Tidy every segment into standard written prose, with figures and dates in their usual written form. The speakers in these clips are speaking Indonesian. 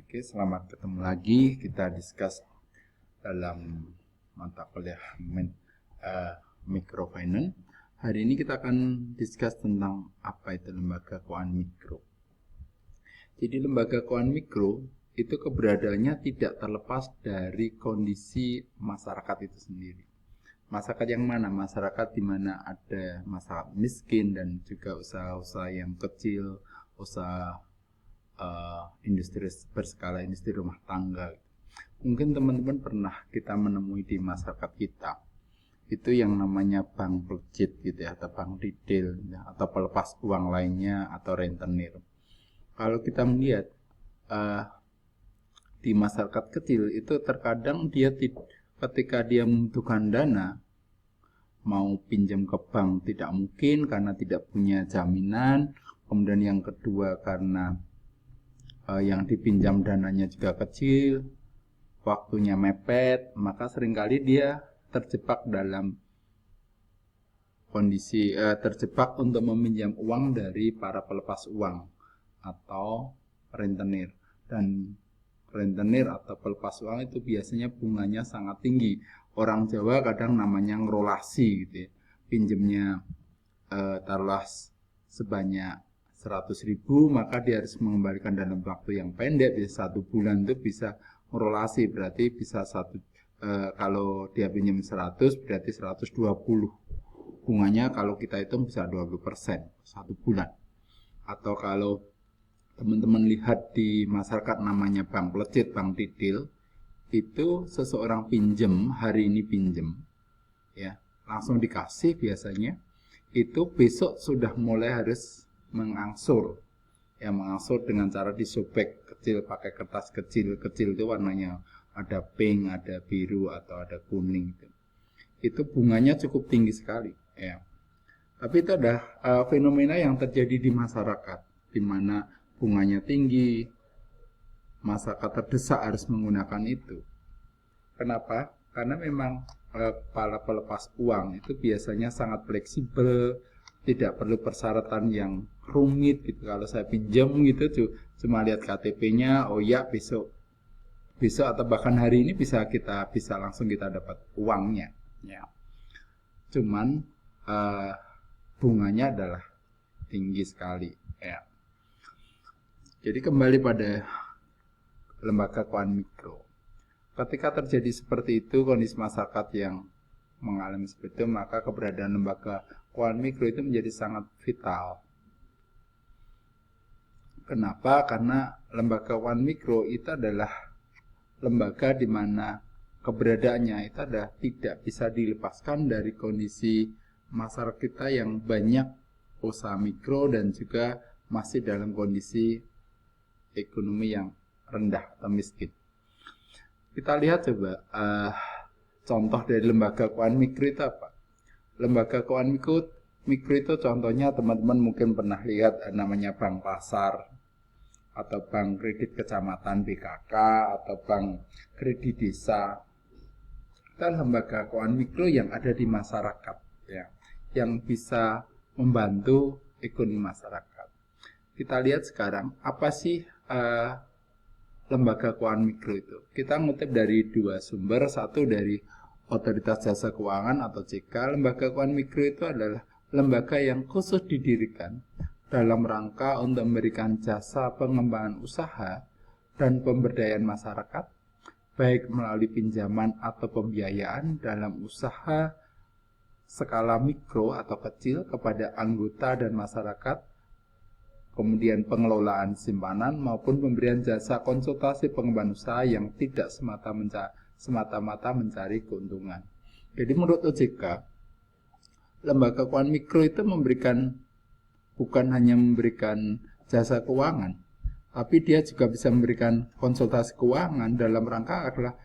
Oke, selamat ketemu lagi. Kita discuss dalam mata kuliah microfinance. Hari ini kita akan discuss tentang apa itu lembaga keuangan mikro. Jadi lembaga keuangan mikro itu keberadaannya tidak terlepas dari kondisi masyarakat itu sendiri. Masyarakat yang mana? Masyarakat di mana ada masyarakat miskin dan juga usaha-usaha yang kecil, usaha industri berskala, industri rumah tangga. Mungkin teman-teman pernah kita menemui di masyarakat kita itu yang namanya bank legit gitu ya, atau bank retail ya, atau pelepas uang lainnya atau rentenir. Kalau kita melihat di masyarakat kecil itu terkadang dia ketika dia membutuhkan dana mau pinjam ke bank tidak mungkin karena tidak punya jaminan. Kemudian yang kedua karena yang dipinjam dananya juga kecil, waktunya mepet, maka seringkali dia terjebak dalam kondisi terjebak untuk meminjam uang dari para pelepas uang atau rentenir. Dan rentenir atau pelepas uang itu biasanya bunganya sangat tinggi. Orang Jawa kadang namanya ngerolasi gitu ya. Pinjemnya taruhlah sebanyak 100.000, maka dia harus mengembalikan dalam waktu yang pendek, bisa 1 bulan itu bisa ngerolasi, berarti bisa kalau dia pinjam 100 berarti 120 bunganya, kalau kita hitung bisa 20% 1 bulan. Atau kalau teman-teman lihat di masyarakat namanya bank legit, bank retail, itu seseorang pinjam, hari ini pinjam ya, langsung dikasih biasanya, itu besok sudah mulai harus mengangsur ya, mengangsur dengan cara disobek kecil pakai kertas kecil itu warnanya ada pink, ada biru atau ada kuning itu bunganya cukup tinggi sekali ya. Tapi itu ada fenomena yang terjadi di masyarakat di mana bunganya tinggi, masyarakat terdesak harus menggunakan itu. Kenapa? Karena memang para pelepas uang itu biasanya sangat fleksibel, tidak perlu persyaratan yang rumit gitu. Kalau saya pinjam gitu cuma lihat KTP-nya, oh ya besok atau bahkan hari ini bisa langsung kita dapat uangnya ya. Cuman bunganya adalah tinggi sekali ya. Jadi kembali pada lembaga keuangan mikro. Ketika terjadi seperti itu, kondisi masyarakat yang mengalami seperti itu, maka keberadaan lembaga keuangan mikro itu menjadi sangat vital. Kenapa? Karena lembaga keuangan mikro itu adalah lembaga di mana keberadaannya itu adalah tidak bisa dilepaskan dari kondisi masyarakat kita yang banyak usaha mikro dan juga masih dalam kondisi ekonomi yang rendah atau miskin. Kita lihat coba contoh dari lembaga keuangan mikro itu apa? Lembaga keuangan mikro itu contohnya teman-teman mungkin pernah lihat namanya bank pasar atau bank kredit kecamatan BKK atau bank kredit desa. Itu lembaga keuangan mikro yang ada di masyarakat ya, yang bisa membantu ekonomi masyarakat. Kita lihat sekarang apa sih lembaga keuangan mikro itu. Kita ngutip dari 2 sumber, satu dari Otoritas Jasa Keuangan atau OJK. Lembaga keuangan mikro itu adalah lembaga yang khusus didirikan dalam rangka untuk memberikan jasa pengembangan usaha dan pemberdayaan masyarakat, baik melalui pinjaman atau pembiayaan dalam usaha skala mikro atau kecil kepada anggota dan masyarakat, kemudian pengelolaan simpanan maupun pemberian jasa konsultasi pengembangan usaha yang tidak semata-mata mencari keuntungan. Jadi menurut OJK, lembaga keuangan mikro itu bukan hanya memberikan jasa keuangan, tapi dia juga bisa memberikan konsultasi keuangan dalam rangka adalah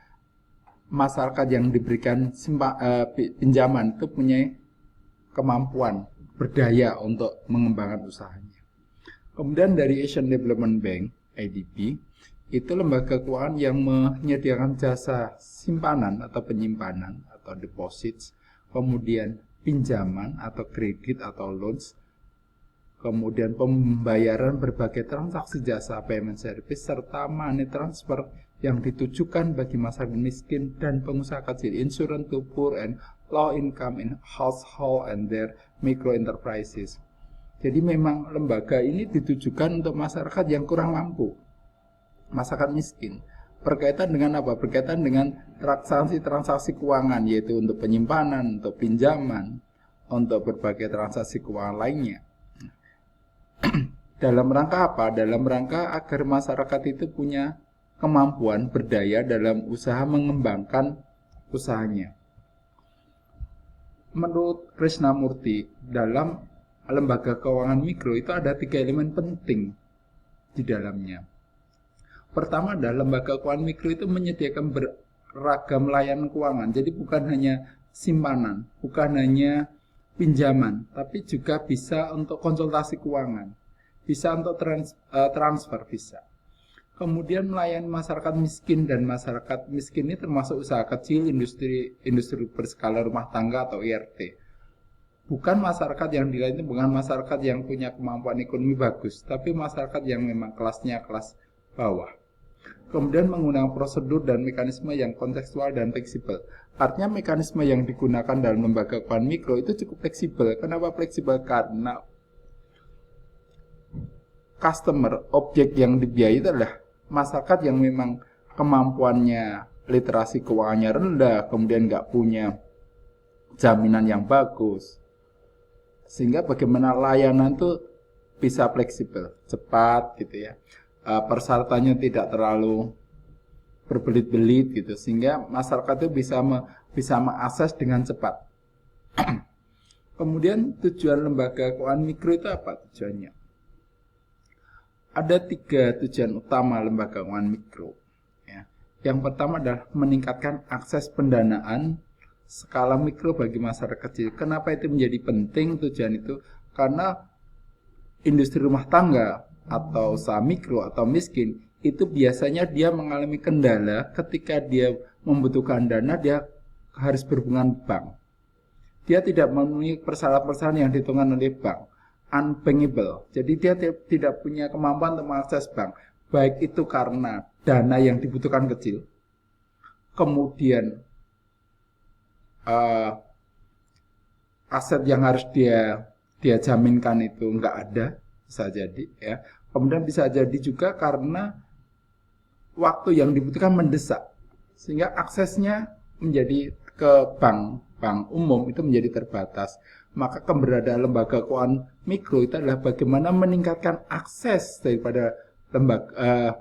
masyarakat yang diberikan pinjaman itu punya kemampuan, berdaya untuk mengembangkan usahanya. Kemudian dari Asian Development Bank, ADB, itu lembaga keuangan yang menyediakan jasa simpanan atau penyimpanan atau deposits, kemudian pinjaman atau kredit atau loans, kemudian pembayaran berbagai transaksi jasa payment service, serta money transfer yang ditujukan bagi masyarakat miskin dan pengusaha kecil, insurance to poor and low income in household and their micro enterprises. Jadi memang lembaga ini ditujukan untuk masyarakat yang kurang mampu, masyarakat miskin. Berkaitan dengan apa? Berkaitan dengan transaksi keuangan, yaitu untuk penyimpanan, untuk pinjaman, untuk berbagai transaksi keuangan lainnya. Dalam rangka apa? Dalam rangka agar masyarakat itu punya kemampuan berdaya dalam usaha mengembangkan usahanya. Menurut Krishnamurti, dalam lembaga keuangan mikro itu ada 3 elemen penting di dalamnya. Pertama adalah lembaga keuangan mikro itu menyediakan beragam layanan keuangan. Jadi bukan hanya simpanan, bukan hanya pinjaman, tapi juga bisa untuk konsultasi keuangan, bisa untuk transfer, bisa. Kemudian melayani masyarakat miskin, dan masyarakat miskin ini termasuk usaha kecil, industri berskala rumah tangga atau IRT. Bukan masyarakat yang dilayani, bukan masyarakat yang punya kemampuan ekonomi bagus, tapi masyarakat yang memang kelasnya kelas bawah. Kemudian menggunakan prosedur dan mekanisme yang kontekstual dan fleksibel. Artinya mekanisme yang digunakan dalam lembaga keuangan mikro itu cukup fleksibel. Kenapa fleksibel? Karena customer, objek yang dibiayai itu adalah masyarakat yang memang kemampuannya literasi keuangannya rendah, kemudian nggak punya jaminan yang bagus. Sehingga bagaimana layanan itu bisa fleksibel, cepat gitu ya. Persyaratannya tidak terlalu berbelit-belit gitu, sehingga masyarakat itu bisa mengakses dengan cepat. Kemudian tujuan lembaga keuangan mikro itu apa tujuannya? Ada 3 tujuan utama lembaga keuangan mikro. Ya. Yang pertama adalah meningkatkan akses pendanaan skala mikro bagi masyarakat kecil. Kenapa itu menjadi penting tujuan itu? Karena industri rumah tangga atau usaha mikro atau miskin itu biasanya dia mengalami kendala ketika dia membutuhkan dana, dia harus berhubungan bank. Dia tidak memenuhi persyaratan yang ditentukan oleh bank, unbankable. Jadi dia tidak punya kemampuan untuk mengakses bank, baik itu karena dana yang dibutuhkan kecil, kemudian aset yang harus dia jaminkan itu nggak ada, bisa jadi ya. Kemudian bisa jadi juga karena waktu yang dibutuhkan mendesak, sehingga aksesnya menjadi ke bank umum itu menjadi terbatas. Maka keberadaan lembaga keuangan mikro itu adalah bagaimana meningkatkan akses daripada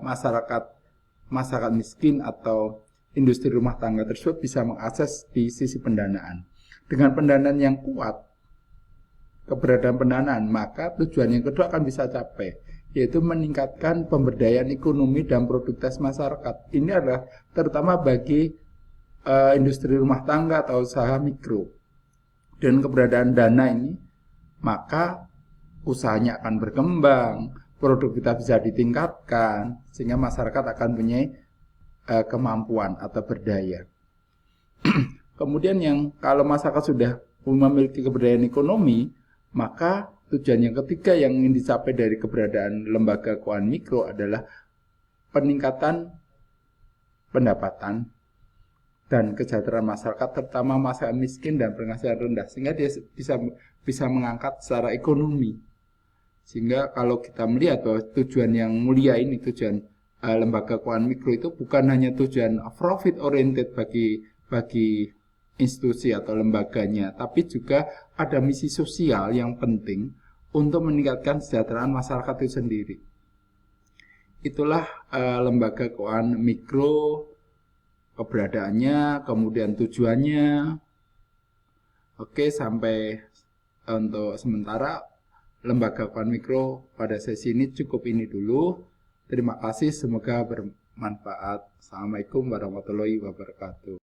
masyarakat miskin atau industri rumah tangga tersebut bisa mengakses di sisi pendanaan. Dengan pendanaan yang kuat, keberadaan pendanaan, maka tujuan yang kedua akan bisa capai, yaitu meningkatkan pemberdayaan ekonomi dan produktivitas masyarakat. Ini adalah terutama bagi industri rumah tangga atau usaha mikro. Dan keberadaan dana ini, maka usahanya akan berkembang, produktivitas bisa ditingkatkan, sehingga masyarakat akan punya kemampuan atau berdaya. Kemudian kalau masyarakat sudah memiliki keberdayaan ekonomi, maka tujuan yang ketiga yang ingin dicapai dari keberadaan lembaga keuangan mikro adalah peningkatan pendapatan dan kesejahteraan masyarakat, terutama masyarakat miskin dan penghasilan rendah, sehingga dia bisa mengangkat secara ekonomi. Sehingga kalau kita melihat bahwa tujuan yang mulia ini, tujuan lembaga keuangan mikro itu bukan hanya tujuan profit oriented bagi institusi atau lembaganya, tapi juga ada misi sosial yang penting untuk meningkatkan kesejahteraan masyarakat itu sendiri. Itulah lembaga keuangan mikro, keberadaannya, kemudian tujuannya. Oke, sampai untuk sementara lembaga keuangan mikro pada sesi ini cukup ini dulu. Terima kasih, semoga bermanfaat. Assalamualaikum warahmatullahi wabarakatuh.